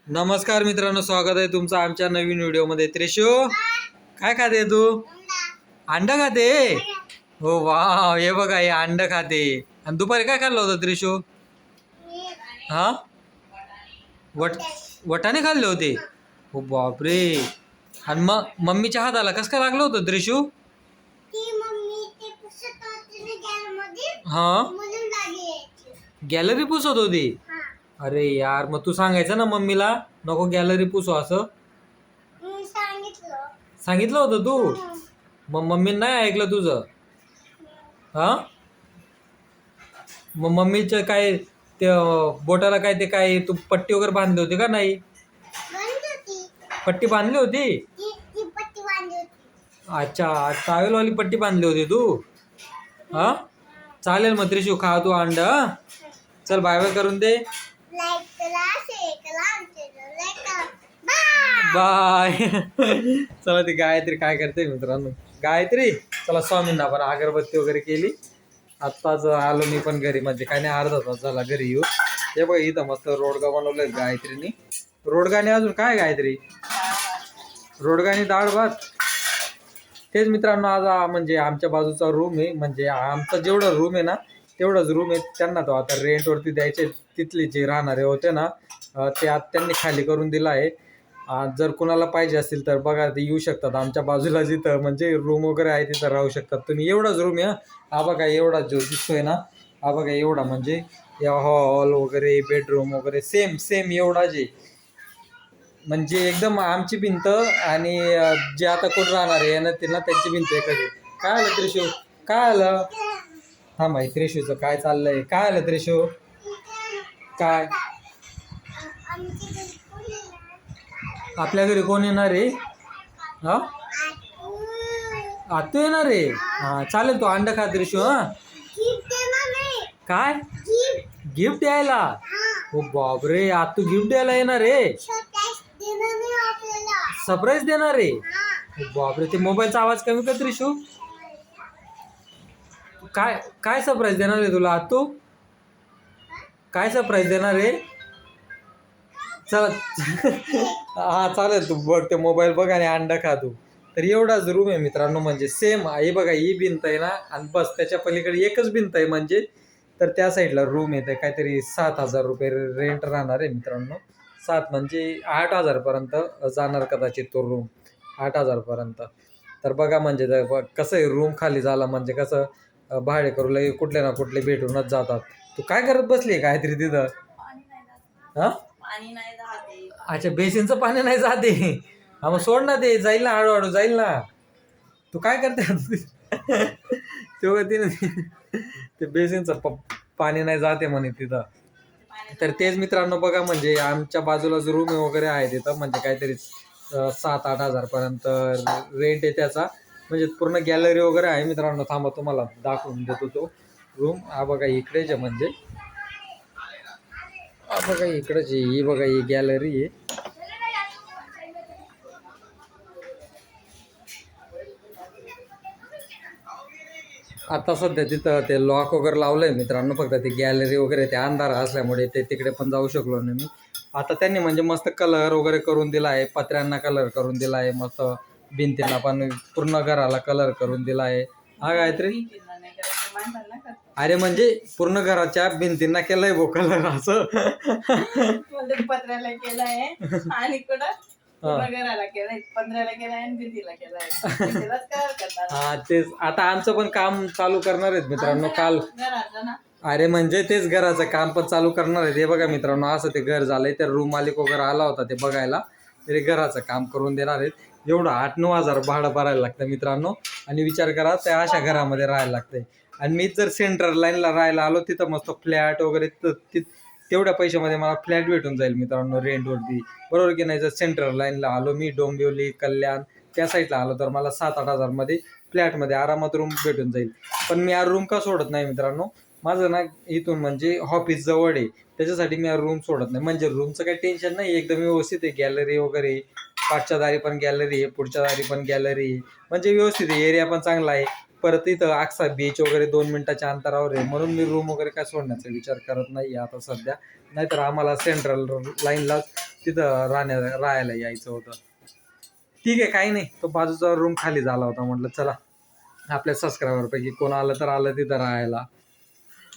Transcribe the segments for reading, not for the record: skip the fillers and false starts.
नमस्कार मित्रांनो, स्वागत आहे तुमचं आमच्या नवीन व्हिडिओमध्ये. त्रिशू, काय खाते तू? अंड खाते? हो वा, हे बघा, हे अंड खाते. आणि दुपारी काय खाल्लं होतं त्रिशू? हा, वटाणे खाल्ले होते. हो बापरे. आणि मग मम्मीच्या हाताला कसं काय लागलं होतं त्रिशू? हा, गॅलरी पुसत होती. अरे यार, मग तू सांगायचं ना मम्मीला, नको गॅलरी पुसू असं. सांगितलं होतं तू? मग मम्मीने नाही ऐकलं तुझं? हा, मग मम्मीचं काय, ते बोटाला काय, ते काय तू पट्टी वगैरे बांधली होती का नाही? पट्टी बांधली होती. अच्छा, टावेलवाली पट्टी बांधली होती तू? हा, चालेल. मग त्रिशू, खा तू अंड. चल, बाय बाय करून दे. बाय. चला, ती गायत्री काय करते मित्रांनो. गायत्री, चला स्वामींना पण अगरबत्ती वगैरे केली. आत्ताच आलो मी पण घरी, म्हणजे काय नाही, अर्धा तास झाला घरी येऊ. हे बघ, इथं मस्त रोडगा बनवलंय गायत्रीनी. रोडगाने अजून काय गायत्री? रोडगाने डाळ भात. तेच मित्रांनो, आज म्हणजे आमच्या बाजूचा रूम आहे, म्हणजे आमचा जेवढा रूम आहे ना तेवढाच रूम आहे. त्यांना तो आता रेंटवरती द्यायचे. तिथले जे राहणारे होते ना, ते आता त्यांनी खाली करून दिला आहे. जर कुणाला पाहिजे असेल तर बघा, ते येऊ शकतात आमच्या बाजूला, जिथं म्हणजे रूम वगैरे आहे तिथं राहू शकतात तुम्ही. एवढाच रूम आहे. हा बघा, एवढा जो दिसतोय ना, हा बघा एवढा, म्हणजे या हॉल वगैरे बेडरूम वगैरे सेम सेम एवढाच आहे. म्हणजे एकदम आमची भिंत आणि जे आता कोण राहणार आहे ना त्यांना, त्यांची भिंत एकच आहे. काय आलं त्रिशू? काय आलं? हा, माहिती त्रिशूचं काय चाललंय? काय आलं त्रिशू? काय? आपल्या घरी कोण येणार आहे? हा, आतू येणार आहे. हा, चालेल, तू अंड खा त्रिशू. हा, काय गिफ्ट द्यायला? हो बापरे, आतू गिफ्ट द्यायला येणार आहे. सरप्राईज देणार आहे. हो बापरे, ते मोबाईलचा आवाज कमी कर त्रिशू. काय काय सरप्राईज देणार आहे तुला आतू? काय सरप्राईज देणार आहे? चल. हा, चालेल, तू बघ ते मोबाईल बघ आणि अंडा खा तू. तर एवढाच रूम आहे मित्रांनो, म्हणजे सेम हे बघा, ही भिंत आहे ना, आणि बस त्याच्या पलीकडे एकच भिंत आहे म्हणजे. तर त्या साईडला रूम येते, काहीतरी 7,000 रुपये रेंट राहणार आहे मित्रांनो. 7 म्हणजे 8,000 पर्यंत जाणार कदाचित तो रूम, 8,000 पर्यंत. तर बघा, म्हणजे कसं आहे, रूम खाली झाला म्हणजे कसं, भाडे करू लगे कुठले ना कुठले भेटूनच जातात. तू काय करत बसली काहीतरी तिथं? हा, अच्छा, बेसिनचं पाणी नाही जाते. हा, मग सोड ना, ते जाईल ना, हळूहळू जाईल ना. तू काय करते? तेव्हा तिने ते बेसिनचं पाणी नाही जाते म्हणे तिथं. तर तेच मित्रांनो, बघा, म्हणजे आमच्या बाजूला जो रूम वगैरे आहे तिथं, म्हणजे काहीतरी 7-8 हजारपर्यंत रेंट आहे त्याचा. म्हणजे पूर्ण गॅलरी वगैरे आहे मित्रांनो. थांबा, तुम्हाला दाखवून देतो तो रूम. हा बघा, इकडेच आहे, म्हणजे हा बघा इकडेच आहे. ही बघा, ही गॅलरी आहे. आता सध्या तिथं ते लॉक वगैरे लावलंय मित्रांनो. फक्त ती गॅलरी वगैरे ते अंधार असल्यामुळे ते तिकडे पण जाऊ शकलो नाही मी. आता त्यांनी म्हणजे मस्त कलर वगैरे करून दिला आहे. पत्र्यांना कलर करून दिला आहे. मस्त भिंतींना पण पूर्ण घराला कलर करून दिला आहे. हा, गायत्री? अरे, म्हणजे पूर्ण घराच्या भिंतींना केलंय भो कलर असं. पत्र्याला केलाय आणि घराला केलाय, पत्र्याला केलाय आणि भिंतीला केलाय. हा, तेच आता आमचं पण काम चालू करणार आहेत मित्रांनो काल. अरे, म्हणजे तेच घराचं काम पण चालू करणार आहे. हे बघा मित्रांनो, असं ते घर झालंय. तर रूम मालिक वगैरे आला होता ते बघायला. तरी घराचं काम करून देणार आहेत. एवढं 8-9 हजार भाडं भरायला लागतं मित्रांनो. आणि विचार करा, त्या अशा घरामध्ये राहायला लागतंय. आणि मी जर सेंट्रल लाईनला राहायला आलो, तिथं मस्त फ्लॅट वगैरे, तेवढ्या पैशामध्ये मला फ्लॅट भेटून जाईल मित्रांनो रेंटवरती. बरोबर की नाही? जर सेंट्रल लाईनला आलो मी, डोंबिवली, कल्याण त्या साईडला आलो, तर मला 7-8 हजारमध्ये फ्लॅटमध्ये आरामात रूम भेटून जाईल. पण मी हा रूम का सोडत नाही मित्रांनो? माझं ना इथून म्हणजे ऑफिस जवळ आहे, त्याच्यासाठी मी हा रूम सोडत नाही. म्हणजे रूमचं काही टेन्शन नाही, एकदम व्यवस्थित आहे. गॅलरी वगैरे, पाठच्या दारी पण गॅलरी आहे, पुढच्या दारी पण गॅलरी आहे, म्हणजे व्यवस्थित आहे. एरिया पण चांगला आहे. परत इथं आक्सा बीच वगैरे 2 मिनिटाच्या अंतरावर आहे, म्हणून मी रूम वगैरे काय सोडण्याचा विचार करत नाही आता सध्या. नाहीतर आम्हाला सेंट्रल लाईनला तिथं राहायला यायचं होतं. ठीक आहे, काही नाही. तो बाजूचा रूम खाली झाला होता, म्हटलं चला आपल्या सबस्क्रायबरपैकी कोण आलं तर आलं तिथं राहायला.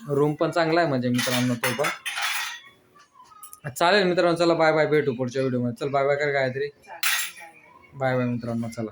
रूम पण चांगला आहे म्हणजे मित्रांनो तो पण. चालेल मित्रांनो, चला बाय बाय, भेटू पुढच्या व्हिडिओमध्ये. चल बाय बाय कर गायत्री. चालेल. बाय बाय मित्रांनो, चला.